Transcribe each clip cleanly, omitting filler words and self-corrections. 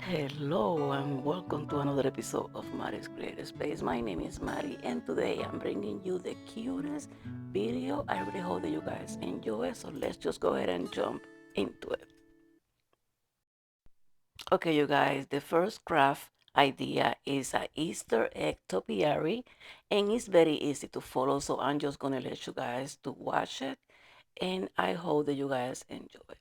Hello and welcome to another episode of Mari's Creative Space. My name is Mari and today I'm bringing you the cutest video. I really hope that you guys enjoy it, so let's just go ahead and jump into it. Okay, you guys, the first craft idea is a Easter egg topiary and it's very easy to follow, so I'm just gonna let you guys to watch it and I hope that you guys enjoy it.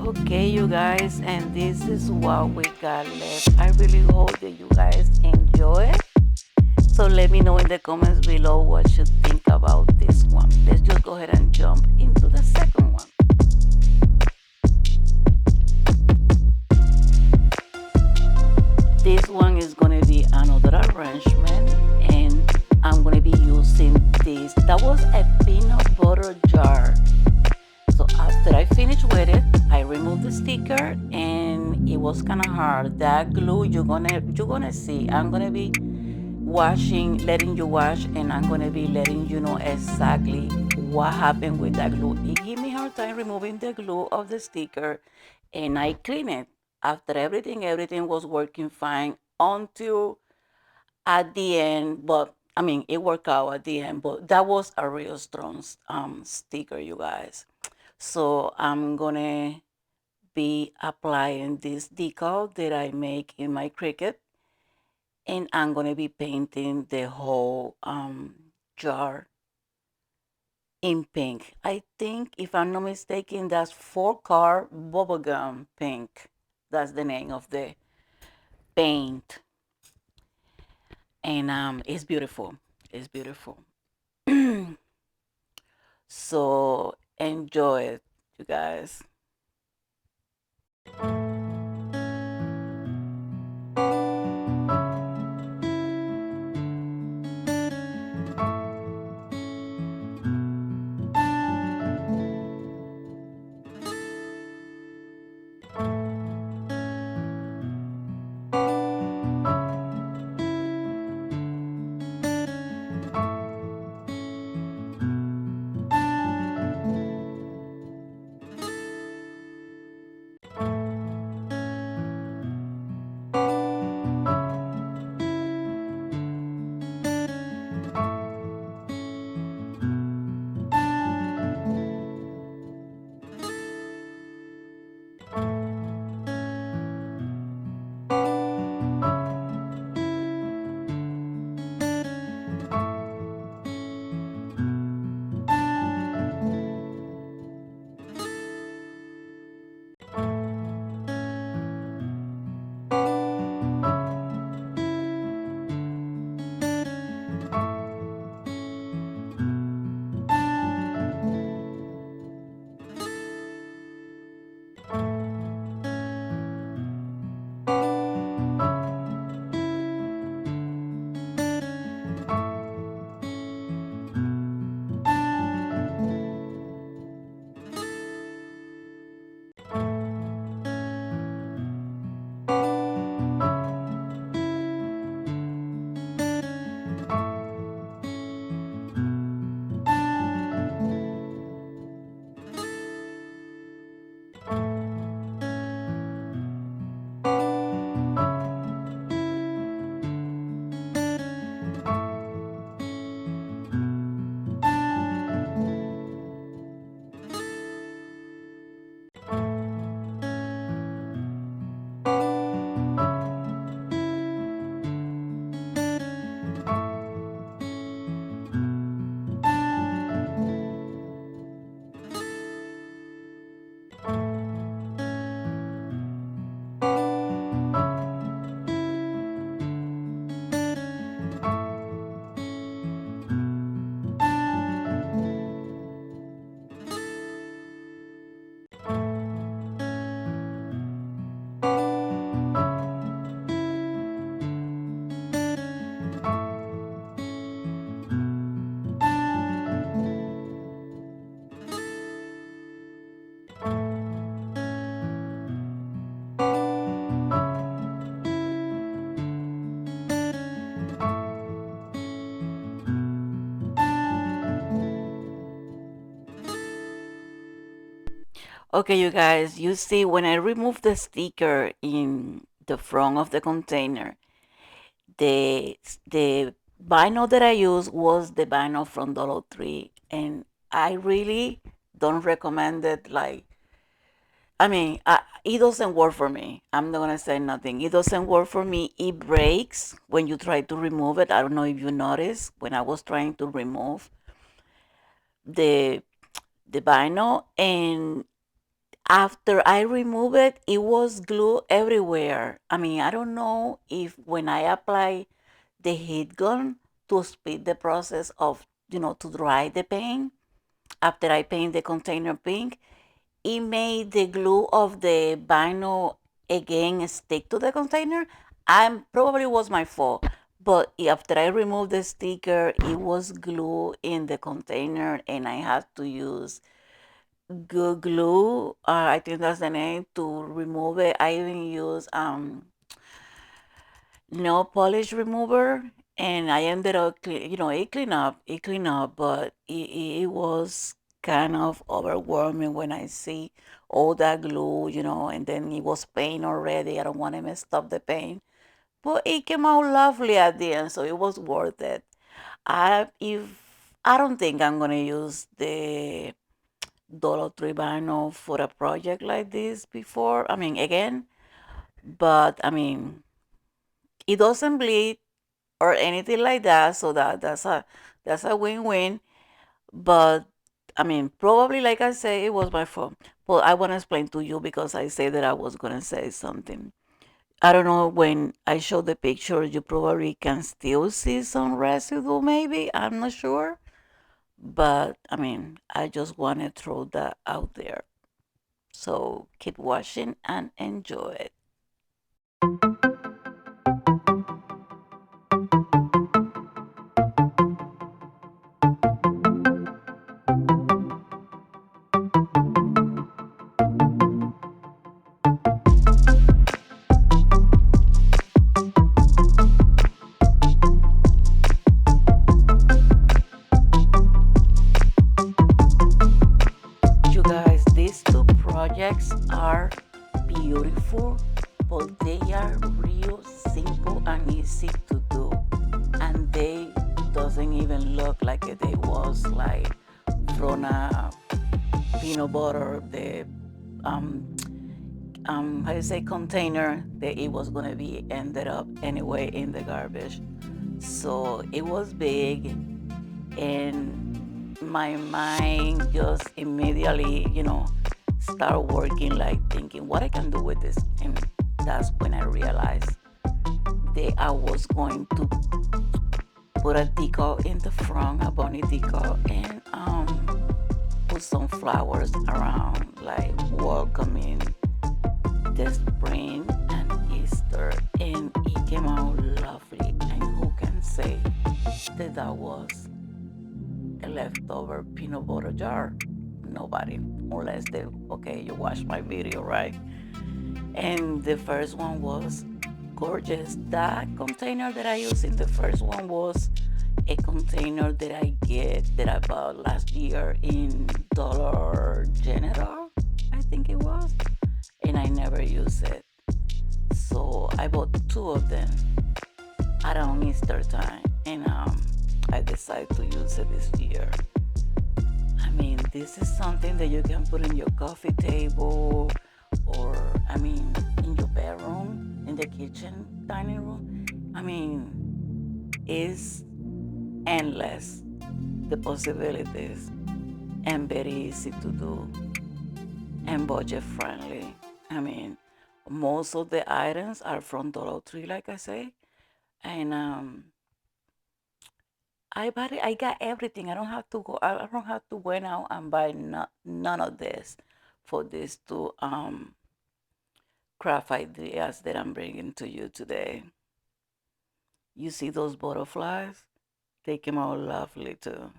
Okay, you guys, and this is what we got left. I really hope that you guys enjoy it. So let me know in the comments below what you think about this one. Let's just go ahead and jump into the second one. This one is going to be another arrangement, and I'm going to be using this. That was a peanut butter jar. So after I finished with it, I removed the sticker, and it was kind of hard. That glue, you're gonna see. I'm gonna be letting you wash, and I'm gonna be letting you know exactly what happened with that glue. It gave me a hard time removing the glue of the sticker, and I cleaned it. After everything was working fine until at the end. But I mean, it worked out at the end. But that was a real strong sticker, you guys. So I'm gonna be applying this decal that I make in my Cricut, and I'm gonna be painting the whole jar in pink. I think, if I'm not mistaken, that's 4-car bubblegum pink. That's the name of the paint, and it's beautiful. It's beautiful. So enjoy it, you guys. Okay, you guys, you see when I remove the sticker in the front of the container, the vinyl that I used was the vinyl from Dollar Tree, and I really don't recommend it. Like, I mean, it doesn't work for me. I'm not gonna say nothing. It doesn't work for me. It breaks when you try to remove it. I don't know if you noticed when I was trying to remove the the vinyl, and after I remove it, it was glue everywhere. I mean, I don't know if when I apply the heat gun to speed the process of, to dry the paint, after I paint the container pink, it made the glue of the vinyl again stick to the container. I'm probably was my fault. But after I removed the sticker, it was glue in the container and I had to use good glue. I think that's the name to remove it. I even use nail polish remover, and I ended up it cleaned up, but it was kind of overwhelming when I see all that glue, and then it was paint already. I don't want to mess up the paint, but it came out lovely at the end, so it was worth it. I don't think I'm gonna use the Dollar Tree vinyl for a project like this before. I mean, again, but I mean, it doesn't bleed or anything like that, so that's a win-win. But I mean, probably like I say, it was my fault. But I want to explain to you because I say that I was gonna say something. I don't know, when I show the picture, you probably can still see some residue, maybe. I'm not sure. But I mean, I just want to throw that out there. So keep watching and enjoy it. You guys, these two projects are beautiful, but they are real simple and easy to do. And they doesn't even look like they was like from a peanut butter, the um how you say container that it was gonna be ended up anyway in the garbage. So it was big, and my mind just immediately, start working, like thinking what I can do with this. And that's when I realized that I was going to put a decal in the front, a bunny decal, and put some flowers around, like welcoming the spring and Easter. And it came out lovely. And who can say that that was a leftover peanut butter jar? Nobody, unless they, okay, you watched my video, right? And the first one was gorgeous. That container that I used in the first one was a container that I bought last year in Dollar General, I think it was, and I never used it. So I bought two of them around Easter time, and I decided to use it this year. I mean, this is something that you can put in your coffee table, or I mean, in your bedroom, in the kitchen, dining room. I mean, it's endless, the possibilities, and very easy to do, and budget friendly. I mean, most of the items are from Dollar Tree, like I say, and I got everything. I don't have to go. I don't have to went out and buy none of this for these two craft ideas that I'm bringing to you today. You see those butterflies? They came out lovely too.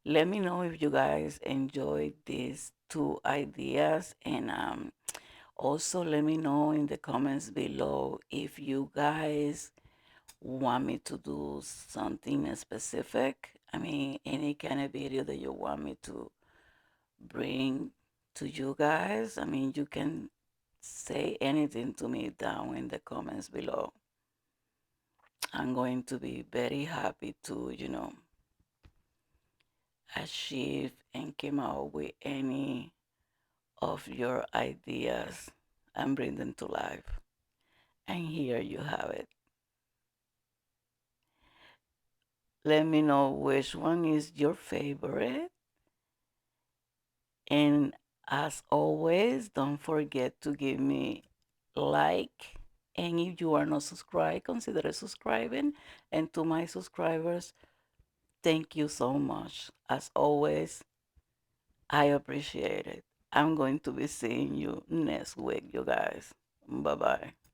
Let me know if you guys enjoyed these two ideas, and also let me know in the comments below if you guys want me to do something specific. I mean, any kind of video that you want me to bring to you guys. I mean, you can say anything to me down in the comments below. I'm going to be very happy to, achieve and come out with any of your ideas and bring them to life. And here you have it. Let me know which one is your favorite. And as always, don't forget to give me like. And if you are not subscribed, consider subscribing. And to my subscribers, thank you so much. As always, I appreciate it. I'm going to be seeing you next week, you guys. Bye bye.